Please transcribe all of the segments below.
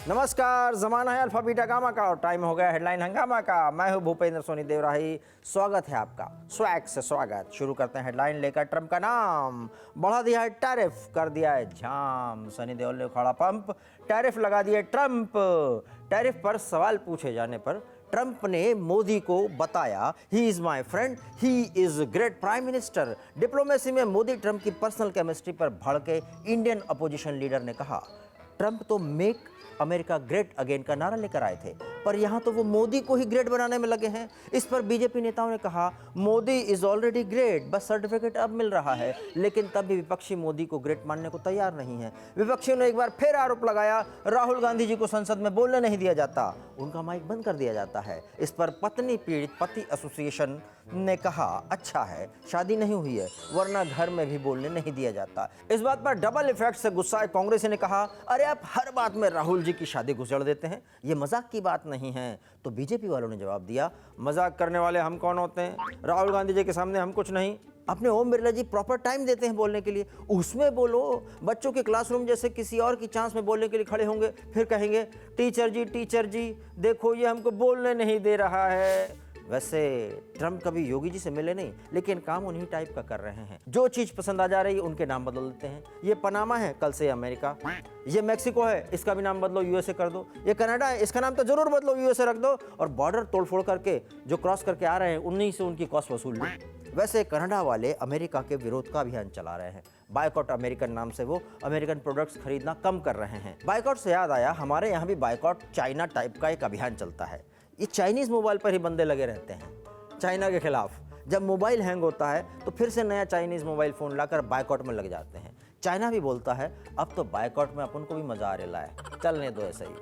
नमस्कार, जमाना है अल्फा बीटा गामा का और टाइम हो गया हेडलाइन हंगामा का। मैं हूं भूपेंद्र सोनी देवराही। स्वागत है आपका, स्वैग से स्वागत। शुरू करते हैं हेडलाइन लेकर। ट्रंप का नाम, बढ़ा दिया है टैरिफ, कर दिया है जाम। सनी देओल ने उखाड़ा पंप, टैरिफ लगा दिए ट्रंप। टैरिफ पर सवाल पूछे जाने पर ट्रंप ने मोदी को बताया, he is my friend, he is great prime minister. Diplomacy में मोदी ट्रंप की पर्सनल केमिस्ट्री पर भड़के इंडियन अपोजिशन लीडर ने कहा, ट्रंप तो मेक अमेरिका ग्रेट अगेन का नारा लेकर आए थे, पर यहां तो वो मोदी को ही ग्रेट बनाने में लगे हैं। इस पर बीजेपी नेताओं ने कहा, मोदी इज ऑलरेडी ग्रेट, बस सर्टिफिकेट अब मिल रहा है। लेकिन तब भी विपक्षी मोदी को ग्रेट मानने को तैयार नहीं है। विपक्षियों ने एक बार फिर आरोप लगाया, राहुल गांधी जी को संसद में बोलने नहीं दिया जाता, उनका माइक बंद कर दिया जाता है। इस पर पत्नी पीड़ित पति एसोसिएशन ने कहा, अच्छा है शादी नहीं हुई है, वरना घर में भी बोलने नहीं दिया जाता। इस बात पर डबल इफेक्ट से गुस्साए कांग्रेसी ने कहा, अरे आप हर बात में राहुल जी की शादी घुसेड़ देते हैं, ये मजाक की बात नहीं है। तो बीजेपी वालों ने जवाब दिया, मजाक करने वाले हम कौन होते हैं, राहुल गांधी जी के सामने हम कुछ नहीं। अपने ओम बिरला जी प्रॉपर टाइम देते हैं बोलने के लिए, उसमें बोलो। बच्चों के क्लासरूम जैसे किसी और की चांस में बोलने के लिए खड़े होंगे, फिर कहेंगे टीचर जी देखो ये हमको बोलने नहीं दे रहा है। वैसे ट्रंप कभी योगी जी से मिले नहीं, लेकिन काम उन्हीं टाइप का कर रहे हैं। जो चीज पसंद आ जा रही है उनके नाम बदल देते हैं। ये पनामा है, कल से अमेरिका। ये मैक्सिको है, इसका भी नाम बदलो, यूएसए कर दो। ये कनाडा है, इसका नाम तो जरूर बदलो, यूएसए रख दो। और बॉर्डर तोड़फोड़ करके जो क्रॉस करके आ रहे हैं उन्हीं से उनकी कॉस्ट वसूल लो। वैसे कनाडा वाले अमेरिका के विरोध का अभियान चला रहे हैं। बायकॉट अमेरिकन नाम से वो अमेरिकन प्रोडक्ट्स खरीदना कम कर रहे हैं। बायकॉट से याद आया, हमारे यहाँ भी बायकॉट चाइना टाइप का एक अभियान चलता है। ये चाइनीज मोबाइल पर ही बंदे लगे रहते हैं चाइना के खिलाफ। जब मोबाइल हैंग होता है तो फिर से नया चाइनीज मोबाइल फोन लाकर बायकॉट में लग जाते हैं। चाइना भी बोलता है, अब तो बायकॉट में अपन को भी मजा आ रहा है, चलने दो ऐसे ही।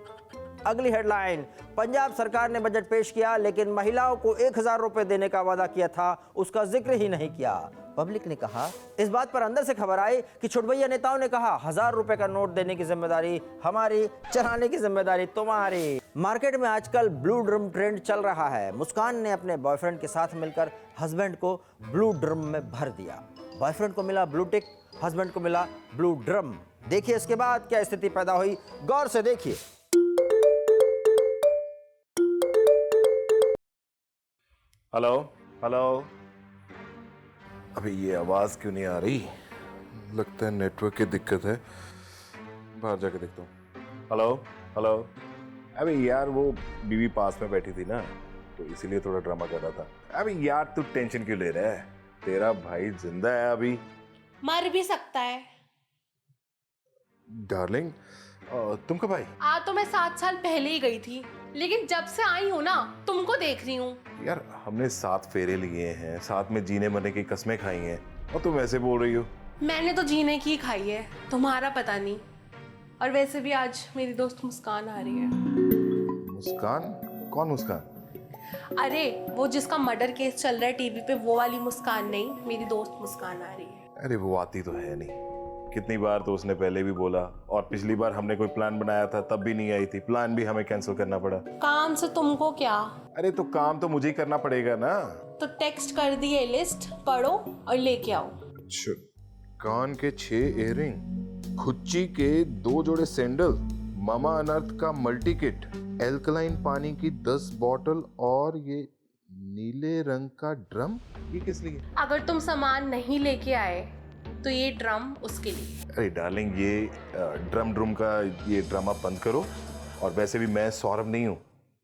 अगली हेडलाइन, पंजाब सरकार ने बजट पेश किया, लेकिन महिलाओं को 1000 रुपए देने का वादा किया था, उसका जिक्र ही नहीं किया। पब्लिक ने कहा, इस बात पर अंदर से खबर आई कि छुटभैया नेताओं ने कहा, 1000 रुपए का नोट देने की जिम्मेदारी हमारी, चलाने की जिम्मेदारी तुम्हारी। मार्केट में आजकल ब्लू ड्रम ट्रेंड चल रहा है। मुस्कान ने अपने बॉयफ्रेंड के साथ मिलकर हस्बैंड को ब्लू ड्रम में भर दिया। बॉयफ्रेंड को मिला ब्लू टिक, हस्बैंड को मिला ब्लू ड्रम। देखिए इसके बाद क्या स्थिति पैदा हुई, गौर से देखिए। Hello hello. अभी ये आवाज क्यों नहीं आ रही? लगता है नेटवर्क की दिक्कत है, बाहर जाके देखता हूँ। Hello hello. अबे यार वो बीवी पास में बैठी थी ना, तो इसीलिए थोड़ा ड्रामा कर रहा था। अबे यार तू टेंशन क्यों ले रहा है, तेरा भाई जिंदा है, अभी मर भी सकता है। डार्लिंग, तुम कब आई? तो मैं 7 साल पहले ही गई थी, लेकिन जब से आई हूँ ना तुमको देख रही हूँ। यार हमने 7 फेरे लिए हैं, साथ में जीने मरने की कस्में खाई हैं, और तुम ऐसे बोल रही हो। मैंने तो जीने की खाई है, तुम्हारा पता नहीं। और वैसे भी आज मेरी दोस्त मुस्कान आ रही है। मुस्कान? कौन मुस्कान? अरे वो जिसका मर्डर केस चल रहा है टीवी पे, वो वाली मुस्कान नहीं, मेरी दोस्त मुस्कान आ रही है। अरे वो आती तो है नहीं, कितनी बार तो उसने पहले भी बोला, और पिछली बार हमने कोई प्लान बनाया था तब भी नहीं आई थी, प्लान भी हमें कैंसिल करना पड़ा। काम से तुमको क्या? अरे तो काम तो मुझे ही करना पड़ेगा ना। तो टेक्स्ट कर दी है लिस्ट, पढ़ो और लेके आओ। कान के 6 इयररिंग, खुच्ची के 2 जोड़े सैंडल, मामा अनर्थ का मल्टी किट, एल्कलाइन पानी की 10 बॉटल और ये नीले रंग का ड्रम। ये किस लिए? अगर तुम सामान नहीं लेके आए तो ये ड्रम उसके लिए। अरे डार्लिंग, ये ड्रम का ये ड्रामा बंद करो। और वैसे भी मैं सौरभ नहीं हूँ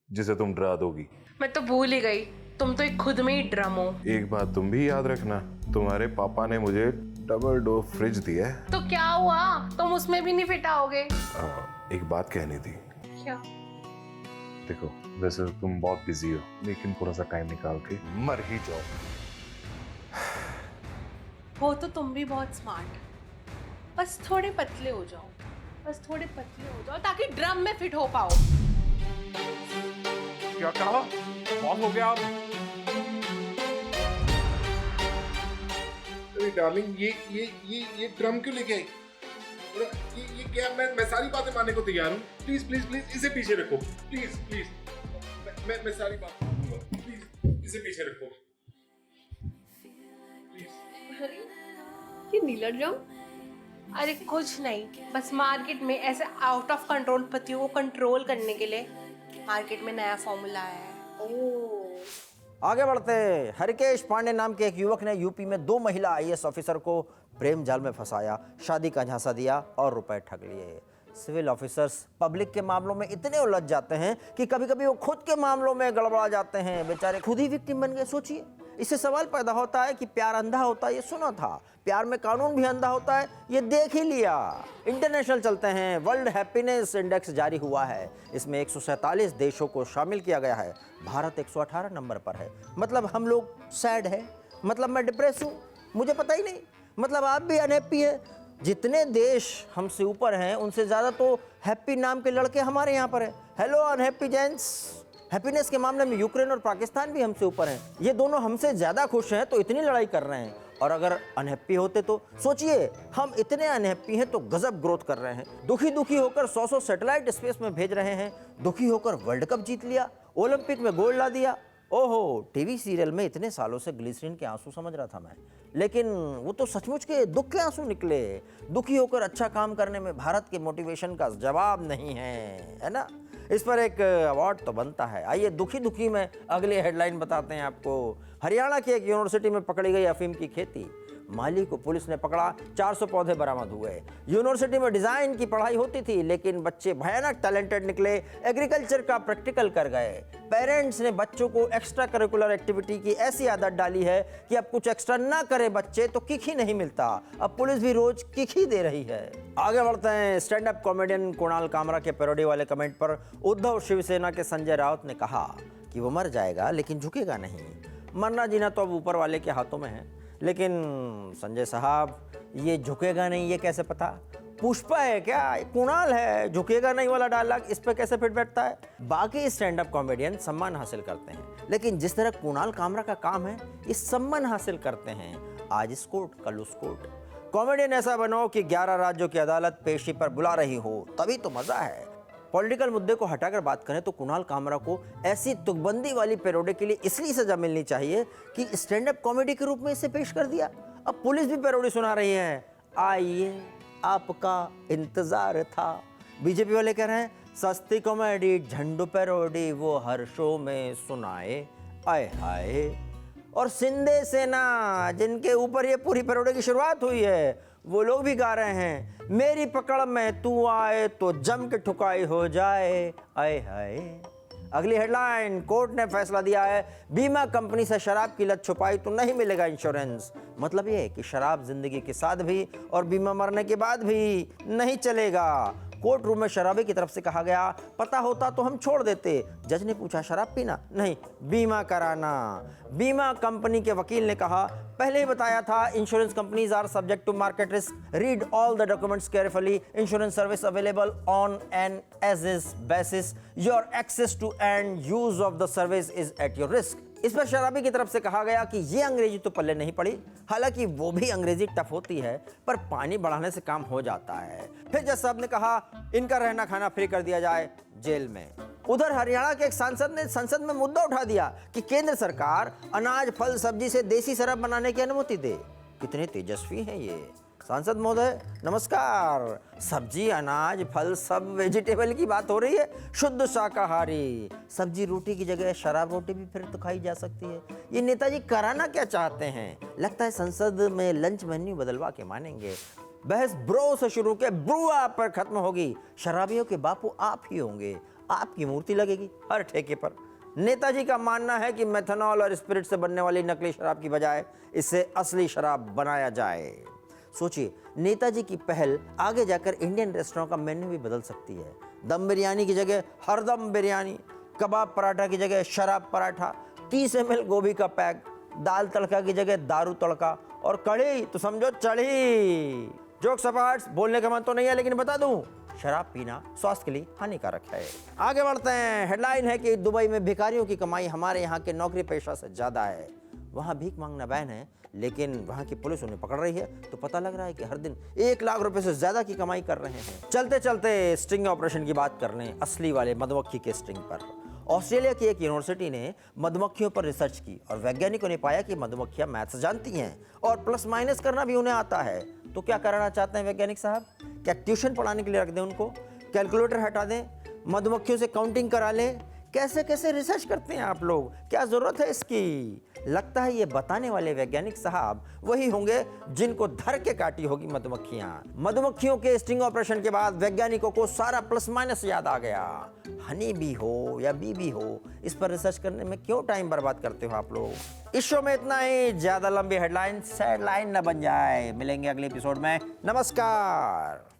जिसे तुम डरा दोगी। मैं तो भूल ही गई, तुम तो एक खुद में ही ड्रम हो। एक बात तुम भी याद रखना, तुम्हारे पापा ने मुझे डबल डोर फ्रिज दिया है। तो क्या हुआ, तुम उसमें भी नहीं फिट आओगे? एक बात कहनी थी। क्या? देखो वैसे तो तुम बहुत बिजी हो, लेकिन थोड़ा सा टाइम निकाल के मर ही जाओ। हो तो तुम भी बहुत स्मार्ट, बस थोड़े पतले हो जाओ, बस थोड़े पतले हो जाओ ताकि ड्रम में फिट हो पाओ। क्या कहा? बहुत हो गया। अरे डार्लिंग, ये ड्रम क्यों लेके आई? ये क्या? मैं सारी बातें मानने को तैयार हूँ। प्लीज प्लीज प्लीज इसे पीछे रखो, प्लीज प्लीज। मैं सारी बात मानूंगा, प्लीज इसे पीछे रखो प्लीज। ये नीला ड्रम? अरे कुछ नहीं, बस मार्केट में ऐसे आउट ऑफ कंट्रोल पतियों को कंट्रोल करने के लिए मार्केट में नया फॉर्मूला आया है। ओह, आगे बढ़ते हैं। हरिकेश पांडे नाम के एक युवक ने यूपी में 2 महिला आईएएस ऑफिसर को प्रेम जाल में फंसाया, शादी का झांसा दिया और रुपए ठग लिए। सिविल ऑफिसर्स पब्लिक के मामलों में इतने उलझ जाते हैं कि कभी कभी वो खुद के मामलों में गड़बड़ा जाते हैं, बेचारे खुद ही विक्टिम बन गए। सोचिए, इससे सवाल पैदा होता है कि प्यार अंधा होता है ये सुना था, प्यार में कानून भी अंधा होता है ये देख ही लिया। इंटरनेशनल चलते हैं, वर्ल्ड हैप्पीनेस इंडेक्स जारी हुआ है, इसमें 147 देशों को शामिल किया गया है। भारत 118 नंबर पर है। मतलब हम लोग सैड है, मतलब मैं डिप्रेस हूँ, मुझे पता ही नहीं, मतलब आप भी अनहैप्पी है। जितने देश हमसे ऊपर हैं उनसे ज़्यादा तो हैप्पी नाम के लड़के हमारे यहाँ पर है। Hello unhappy gents. हैप्पीनेस के मामले में यूक्रेन और पाकिस्तान भी हमसे ऊपर हैं। ये दोनों हमसे ज़्यादा खुश हैं तो इतनी लड़ाई कर रहे हैं, और अगर अनहैप्पी होते तो सोचिए, हम इतने अनहैप्पी हैं तो गजब ग्रोथ कर रहे हैं। दुखी दुखी होकर 100 सैटेलाइट स्पेस में भेज रहे हैं, दुखी होकर वर्ल्ड कप जीत लिया, ओलंपिक में गोल्ड ला दिया। ओहो, टीवी सीरियल में इतने सालों से ग्लिसरीन के आंसू समझ रहा था मैं, लेकिन वो तो सचमुच के दुख के आंसू निकले। दुखी होकर अच्छा काम करने में भारत के मोटिवेशन का जवाब नहीं है ना। इस पर एक अवार्ड तो बनता है। आइए दुखी दुखी में अगली हेडलाइन बताते हैं आपको। हरियाणा की एक यूनिवर्सिटी में पकड़ी गई अफीम की खेती, माली को पुलिस ने पकड़ा, 400 पौधे बरामद हुए। यूनिवर्सिटी में डिजाइन की पढ़ाई होती थी, लेकिन बच्चे भयानक टैलेंटेड निकले, एग्रीकल्चर का प्रैक्टिकल कर गए। पेरेंट्स ने बच्चों को एक्स्ट्रा करिकुलर एक्टिविटी की ऐसी आदत डाली है कि अब कुछ एक्स्ट्रा ना करे बच्चे तो किक ही नहीं मिलता। अब पुलिस भी रोज किक ही दे रही है। आगे बढ़ते हैं। Stand up comedian Kunal Kamra के पैरोडी वाले कमेंट पर उद्धव शिवसेना के संजय राउत ने कहा कि वो मर जाएगा लेकिन झुकेगा नहीं। मरना जीना तो अब ऊपर वाले के हाथों में है, लेकिन संजय साहब ये झुकेगा नहीं ये कैसे पता? पुष्पा है क्या? कुणाल है, झुकेगा नहीं वाला डायलॉग इस पे कैसे फिट बैठता है? बाकी स्टैंड अप कॉमेडियन सम्मान हासिल करते हैं, लेकिन जिस तरह कुणाल कामरा का काम है इस सम्मान हासिल करते हैं। आज इस कोर्ट कल उस कोर्ट। कॉमेडियन ऐसा बनो कि 11 राज्यों की अदालत पेशी पर बुला रही हो, तभी तो मजा है। पॉलिटिकल मुद्दे को हटाकर बात करें तो कुणाल कामरा को ऐसी तुकबंदी वाली पैरोडी के लिए इसलिए सजा मिलनी चाहिए कि स्टैंड अप कॉमेडी के रूप में इसे पेश कर दिया। अब पुलिस भी पैरोडी सुना रही है। आइए आपका इंतजार था। बीजेपी वाले कह रहे हैं सस्ती कॉमेडी झंडू पैरोडी वो हर शो में सुनाए, आए हाय। और सिंधे सेना जिनके ऊपर ये पूरी पैरोडी की शुरुआत हुई है, वो लोग भी गा रहे हैं मेरी पकड़ में तू आए तो जम के ठुकाई हो जाए, आए हाय। अगली हेडलाइन, कोर्ट ने फैसला दिया है बीमा कंपनी से शराब की लत छुपाई तो नहीं मिलेगा इंश्योरेंस। मतलब ये कि शराब जिंदगी के साथ भी और बीमा मरने के बाद भी नहीं चलेगा। कोर्ट रूम में शराबी की तरफ से कहा गया पता होता तो हम छोड़ देते। जज ने पूछा शराब पीना? नहीं, बीमा कराना। बीमा कंपनी के वकील ने कहा पहले ही बताया था insurance companies are subject to market risk, read all the documents carefully, insurance service available on an as is basis, your access to and use of the service is at your risk. इस पर शराबी की तरफ से कहा गया कि ये अंग्रेजी तो पल्ले नहीं पड़ी, हालांकि वो भी अंग्रेजी टफ होती है पर पानी बढ़ाने से काम हो जाता है। फिर जज साहब ने कहा इनका रहना खाना फ्री कर दिया जाए जेल में। उधर हरियाणा के एक सांसद ने संसद में मुद्दा उठा दिया कि केंद्र सरकार अनाज फल सब्जी से देसी शराब बनाने की अनुमति दे। कितने तेजस्वी हैं ये सांसद महोदय, नमस्कार। सब्जी अनाज फल सब वेजिटेबल की बात हो रही है, शुद्ध शाकाहारी। सब्जी रोटी की जगह शराब रोटी भी फिर तो खाई जा सकती है। ये नेताजी कराना क्या चाहते हैं? लगता है संसद में लंच मेन्यू बदलवा के मानेंगे। बहस ब्रो से शुरू के ब्रुआ पर खत्म होगी। शराबियों के बापू आप ही होंगे, आपकी मूर्ति लगेगी हर ठेके पर। नेताजी का मानना है कि मेथनॉल और स्पिरिट से बनने वाली नकली शराब की बजाय इससे असली शराब बनाया जाए। सोचिए, नेताजी की पहल आगे जाकर इंडियन रेस्टोरेंट का मेन्यू भी बदल सकती है। दम बिरयानी की जगह हरदम बिरयानी, कबाब पराठा की जगह शराब पराठा, 30 ml गोभी का पैक, दाल तड़का की जगह दारू तड़का, और कढ़ी तो समझो चढ़ी। जोक सपाट, बोलने का मन तो नहीं है लेकिन बता दूं शराब पीना स्वास्थ्य के लिए हानिकारक है। आगे बढ़ते हैं। हेडलाइन है कि दुबई में भिखारियों की कमाई हमारे यहाँ के नौकरी पेशा से ज्यादा है। वहाँ भीख मांगना बैन है, लेकिन वहाँ की पुलिस उन्हें पकड़ रही है तो पता लग रहा है कि हर दिन 1 लाख रुपए से ज्यादा की कमाई कर रहे हैं। चलते चलते स्टिंग ऑपरेशन की बात कर लें, असली वाले मधुमक्खी के स्टिंग पर। ऑस्ट्रेलिया की एक यूनिवर्सिटी ने मधुमक्खियों पर रिसर्च की और वैज्ञानिकों ने पाया कि मधुमक्खियां मैथ्स जानती हैं और प्लस माइनस करना भी उन्हें आता है। तो क्या कराना चाहते हैं वैज्ञानिक साहब? क्या ट्यूशन पढ़ाने के लिए रख दें उनको? कैलकुलेटर हटा दें? मधुमक्खियों से काउंटिंग करा लें? कैसे कैसे रिसर्च करते हैं आप लोग? क्या जरूरत है इसकी? लगता है ये बताने वाले वैज्ञानिक साहब वही होंगे जिनको धर के काटी होगी मधुमक्खियां। मधुमक्खियों के स्टिंग ऑपरेशन के बाद वैज्ञानिकों को सारा प्लस माइनस याद आ गया। हनी बी हो या बीबी हो, इस पर रिसर्च करने में क्यों टाइम बर्बाद करते हो आप लोग? इस शो में इतना ही। ज्यादा लंबी हेडलाइन सैड लाइन न बन जाए। मिलेंगे अगले एपिसोड में। नमस्कार।